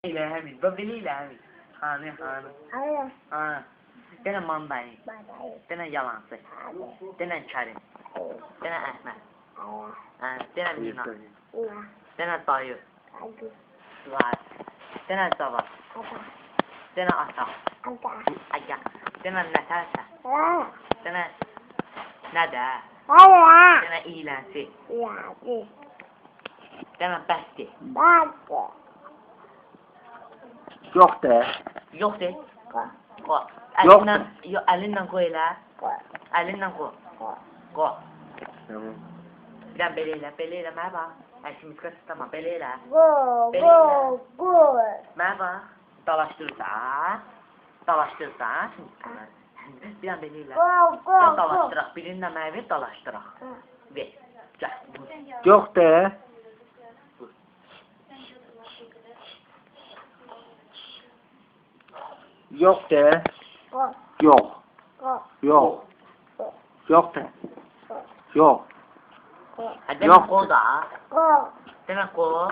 Hami, babili Hami. Hani. Tena Mandai. Tena Yalansı. Tena Karim. Tena Ahmet. Tena Mina. Tena Tayyip. Var. Tena Zava. Tena Ata. Aga. Tena Natasha. Tena Nada. Tena İlansi. Tena Basti. Yok de. Yok de. Ko. Yok. Elinden koy la. Elinden koy. Ko. Tamam. Bir daha beleyle merhaba. Şimdi kız tamam beleyle. Go. Merhaba. Dalaştırırsa. Şimdi bir daha beleyle. Ya dalaştırak. Birinde meyve dalaştırak. Ver. Gel. Yok de. Yok de. Yok. Yok. Yok de. Yok. Demek o da. Demek o.